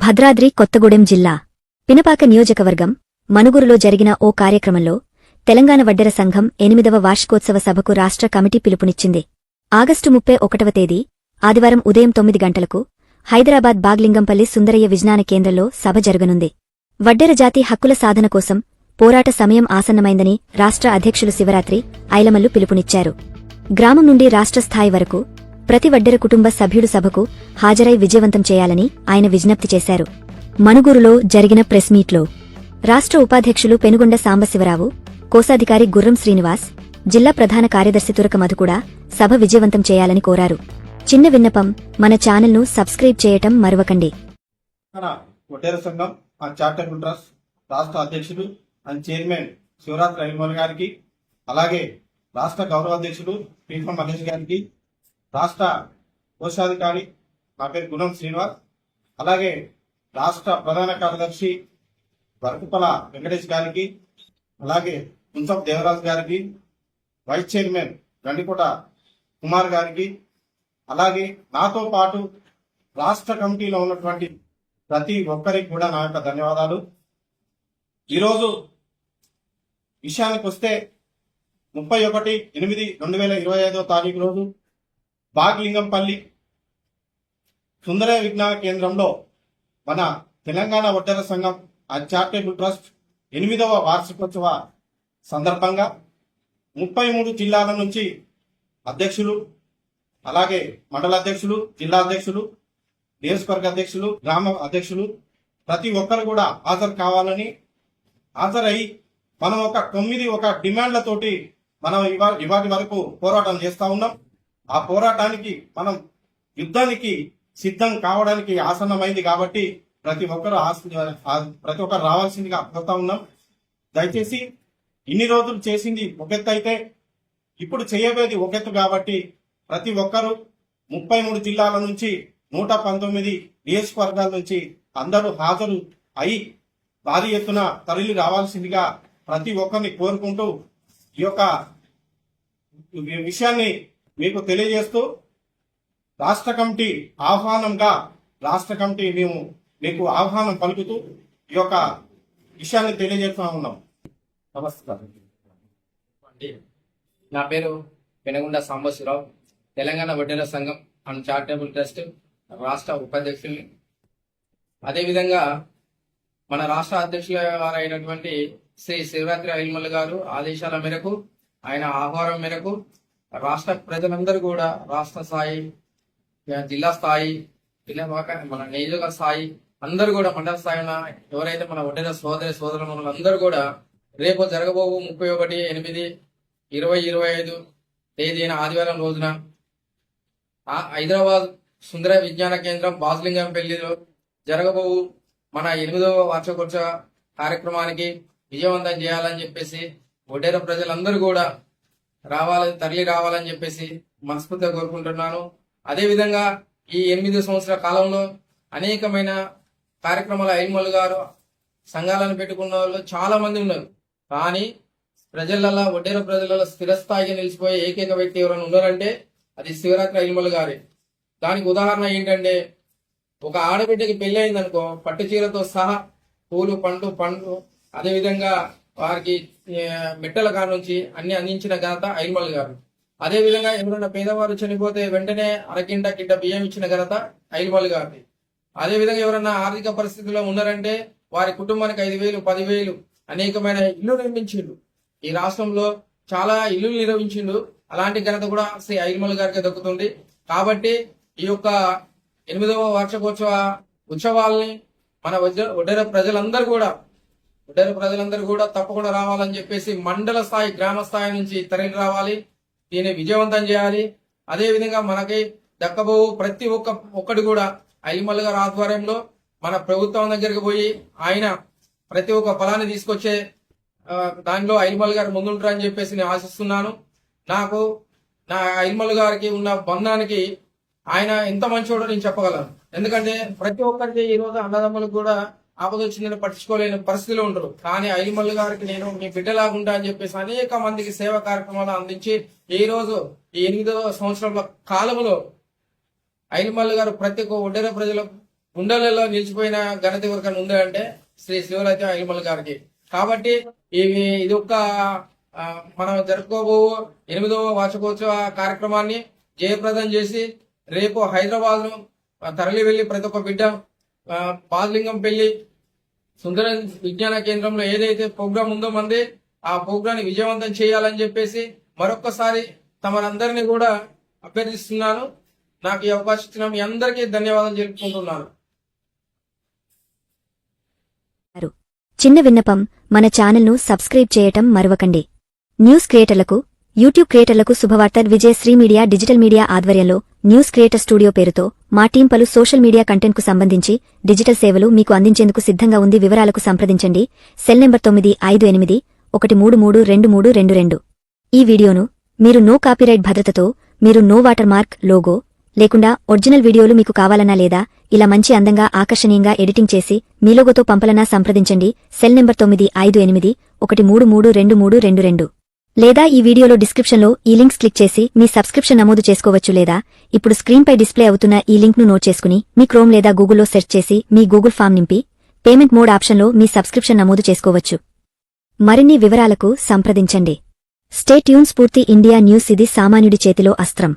భద్రాద్రి కొత్తగూడెం జిల్లా పినపాక నియోజకవర్గం మనుగురులో జరిగిన ఓ కార్యక్రమంలో తెలంగాణ వడ్డెర సంఘం 8వ వార్షికోత్సవ సభకు రాష్ట్ర కమిటీ పిలుపునిచ్చింది. ఆగస్టు 31వ తేదీ ఆదివారం ఉదయం 9 గంటలకు హైదరాబాద్ బాగ్లింగంపల్లి సుందరయ్య విజ్ఞాన కేంద్రంలో సభ జరగనుంది. వడ్డెర జాతి హక్కుల సాధన కోసం పోరాట సమయం ఆసన్నమైందని రాష్ట్ర అధ్యక్షులు శివరాత్రి ఐలమల్లు పిలుపునిచ్చారు. గ్రామం నుండి రాష్ట్ర స్థాయి వరకు ప్రతి వడ్డెర కుటుంబ సభ్యుడు సభకు హాజరై విజయవంతం చేయాలని ఆయన విజ్ఞప్తి చేశారు. మనుగూరులో జరిగిన ప్రెస్ మీట్లో రాష్ట్ర ఉపాధ్యక్షులు పెనుగొండ సాంబశివరావు, కోశాధికారి గుర్రం శ్రీనివాస్, జిల్లా ప్రధాన కార్యదర్శి తురక మధు కూడా సభ విజయవంతం చేయాలని కోరారు. చిన్న విన్నపం, మన ఛానల్ను సబ్స్క్రైబ్ చేయటం మరవకండి. వడ్డెర సంఘం చారిటబుల్ ట్రస్ట్ రాష్ట్ర అధ్యక్షుడు అండ్ చైర్మన్ శివరాత్రి ఐలమల్లు గారికి, అలాగే రాష్ట్ర గౌరవ అధ్యక్షుడు పీఫం మహేష్ గారికి, రాష్ట్ర కోశాధికారి నా పేరు గుణం శ్రీనివాస్, అలాగే రాష్ట్ర ప్రధాన కార్యదర్శి వరకుపల వెంకటేష్ గారికి, అలాగే మున్సబ్ దేవరాజ్ గారికి, వైస్ చైర్మన్ గండికోట కుమార్ గారికి, అలాగే నాతో పాటు రాష్ట్ర కమిటీలో ఉన్నటువంటి ప్రతి ఒక్కరికి కూడా నా యొక్క ధన్యవాదాలు. ఈరోజు విషయానికి వస్తే 31/8/2025 తారీఖు రోజు బాగ్లింగంపల్లి సుందరయ్య విజ్ఞాన కేంద్రంలో మన తెలంగాణ వడ్డెర సంఘం చారిటబుల్ ట్రస్ట్ 8వ వార్షికోత్సవ సందర్భంగా 33 జిల్లాల నుంచి అధ్యక్షులు, అలాగే మండల అధ్యక్షులు, జిల్లా అధ్యక్షులు, నియోజకవర్గ అధ్యక్షులు, గ్రామ అధ్యక్షులు ప్రతి ఒక్కరు కూడా హాజరు కావాలని, హాజరై మనం ఒక 9 డిమాండ్లతోటి మనం ఇవాటి వరకు పోరాటం చేస్తా ఉన్నాం. ఆ పోరాటానికి మనం యుద్ధానికి సిద్ధం కావడానికి ఆసన్నమైంది కాబట్టి ప్రతి ఒక్కరు రావాల్సిందిగా కోరుతా ఉన్నాం. దయచేసి ఇన్ని రోజులు చేసింది ఒక ఎత్తు అయితే ఇప్పుడు చేయబోయేది ఒక ఎత్తు కాబట్టి ప్రతి ఒక్కరూ 33 జిల్లాల నుంచి 119 నియోజకవర్గాల నుంచి అందరూ హాజరు అయి భారీ ఎత్తున తరలి రావాల్సిందిగా ప్రతి ఒక్కరిని కోరుకుంటూ ఈ యొక్క విషయాన్ని మీకు తెలియజేస్తూ రాష్ట్ర కమిటీ ఆహ్వానంగా మేము మీకు ఆహ్వానం పలుకుతూ ఈ యొక్క విషయాన్ని తెలియజేస్తూ ఉన్నాం. నమస్కారం. నా పేరు పెనుగొండ సాంబశివరావు, తెలంగాణ వడ్డెర సంఘం అండ్ చారిటబుల్ ట్రస్ట్ రాష్ట్ర ఉపాధ్యక్షుల్ని. అదేవిధంగా మన రాష్ట్ర అధ్యక్షుల అయినటువంటి శ్రీ శివరాత్రి ఐలమల్లు గారు ఆదేశాల మేరకు, ఆయన ఆహ్వానం మేరకు రాష్ట్ర ప్రజలందరూ కూడా రాష్ట్ర స్థాయి, జిల్లా స్థాయి, మన నియోజక స్థాయి అందరూ కూడా మండల స్థాయి ఎవరైతే మన వడ్డెర సోదరులు అందరూ కూడా రేపు జరగబోవు 31/8/2025 తేదీన ఆదివారం రోజున హైదరాబాద్ సుందర విజ్ఞాన కేంద్రం బాగ్లింగంపల్లిలో జరగబోవు మన 8వ వార్షికోత్సవ కార్యక్రమానికి విజయవంతం చేయాలని చెప్పేసి వడ్డెర ప్రజలందరూ కూడా తరలి రావాలని చెప్పేసి మనస్ఫూర్తిగా కోరుకుంటున్నాను. అదేవిధంగా ఈ 8 సంవత్సరాల కాలంలో అనేకమైన కార్యక్రమాలు ఐలమల్లు గారు సంఘాలను పెట్టుకున్న వాళ్ళు చాలా మంది ఉన్నారు. కానీ ప్రజలలో వడ్డెర ప్రజలలో స్థిరస్థాయిగా నిలిచిపోయే ఏకైక వ్యక్తి ఎవరైనా ఉన్నారంటే అది శివరాత్రి ఐలమల్లు గారే. దానికి ఉదాహరణ ఏంటంటే, ఒక ఆడబిడ్డకి పెళ్లి అయిందనుకో పట్టు చీరతో సహా పూలు పండ్లు అదేవిధంగా వారికి మెట్టల కాడ నుంచి అన్ని అందించిన ఘనత ఐలమల్లు గారు. అదేవిధంగా ఎవరైనా పేదవారు చనిపోతే వెంటనే కింట బియ్యం ఇచ్చిన ఘనత ఐలమల్లు గారిది. అదేవిధంగా ఎవరైనా ఆర్థిక పరిస్థితుల్లో ఉన్నారంటే వారి కుటుంబానికి 5,000, 10,000 అనేకమైన ఇల్లు నిర్మించిండు. ఈ రాష్ట్రంలో చాలా ఇల్లు నిర్మించిండు. అలాంటి ఘనత కూడా శ్రీ ఐలమల్లు గారికి దక్కుతుంది. కాబట్టి ఈ యొక్క 8వ వార్షికోత్సవ ఉత్సవాల్ని మన వడ్డెర ప్రజలందరూ కూడా తప్పకుండా రావాలని చెప్పేసి మండల స్థాయి, గ్రామ స్థాయి నుంచి తరలి రావాలి. దీన్ని విజయవంతం చేయాలి. అదేవిధంగా మనకి దక్కబో ప్రతి ఒక్కటి కూడా ఐలమల్లు గారి ఆధ్వర్యంలో మన ప్రభుత్వం దగ్గరికి పోయి ఆయన ప్రతి ఒక్క ఫలాన్ని తీసుకొచ్చే దానిలో ఐలమల్లు గారు ముందుంటారని చెప్పేసి నేను ఆశిస్తున్నాను. నాకు నా ఐలమల్లు గారికి ఉన్న బంధానికి ఆయన ఎంత మంచోడో నేను చెప్పగలను. ఎందుకంటే ప్రతి ఒక్కరికి ఈ రోజు అన్నదమ్ములకు కూడా ఆపదొచ్చిందని పట్టించుకోలేని పరిస్థితిలో ఉంటారు. కానీ ఐలమల్లు గారికి నేను మీ బిడ్డలాగుంటా అని చెప్పేసి అనేక మందికి సేవా కార్యక్రమాలు అందించి ఈ రోజు ఈ 8వ సంవత్సరాల కాలంలో ఐలమల్లు గారు ప్రతి ఒక్క వడ్డెర ప్రజలకు గుండెలలో నిలిచిపోయిన ఘనత ఎవరికైనా ఉంది అంటే శ్రీ శివలైతే అయ్యమల్ గారికి. కాబట్టి ఇది ఒక మనం జరుపుకోబో 8వ వార్షికోత్సవ కార్యక్రమాన్ని జయప్రదం చేసి రేపు హైదరాబాద్ ను తరలి వెళ్లి ప్రతి ఒక్క బిడ్డ బాజలింగంపల్లి సుందర విజ్ఞాన కేంద్రంలో ఏదైతే ప్రోగ్రాం ఉందో మంది ఆ ప్రోగ్రాం ని విజయవంతం చేయాలని చెప్పేసి మరొక్కసారి తమరందరినీ కూడా అభ్యర్థిస్తున్నాను. నాకు ఈ అవకాశం ఇచ్చిన మీ అందరికీ ధన్యవాదాలు తెలుపుకుంటున్నాను. చిన్న విన్నపం, మన ఛానల్ను సబ్స్క్రైబ్ చేయటం మరవకండి. న్యూస్ క్రియేటర్లకు, యూట్యూబ్ క్రియేటర్లకు శుభవార్త. విజయశ్రీ మీడియా డిజిటల్ మీడియా ఆధ్వర్యంలో న్యూస్ క్రియేటర్ స్టూడియో పేరుతో మా టీం పలు సోషల్ మీడియా కంటెంట్కు సంబంధించి డిజిటల్ సేవలు మీకు అందించేందుకు సిద్ధంగా ఉంది. వివరాలకు సంప్రదించండి. Cell number 9581832322. ఈ వీడియోను మీరు నో కాపీరైట్ భద్రతతో, మీరు నో వాటర్ మార్క్, లోగో లేకుండా ఒరిజినల్ వీడియోలు మీకు కావాలన్నా లేదా ఇలా మంచి అందంగా ఆకర్షణీయంగా ఎడిటింగ్ చేసి మీ లోగోతో పంపలన్నా సంప్రదించండి. Cell number 9581832322. లేదా ఈ వీడియోలో డిస్క్రిప్షన్లో ఈ లింక్స్ క్లిక్ చేసి మీ సబ్స్క్రిప్షన్ నమోదు చేసుకోవచ్చు. లేదా ఇప్పుడు స్క్రీన్పై డిస్ప్లే అవుతున్న ఈ లింక్ను నోట్ చేసుకుని మీ క్రోమ్ లేదా గూగుల్లో సెర్చ్ చేసి మీ గూగుల్ ఫామ్ నింపి పేమెంట్ మోడ్ ఆప్షన్లో మీ సబ్స్క్రిప్షన్ నమోదు చేసుకోవచ్చు. మరిన్ని వివరాలకు సంప్రదించండి. Stay tune. స్ఫూర్తి ఇండియా న్యూస్. ఇది సామాన్యుడి చేతిలో అస్త్రం.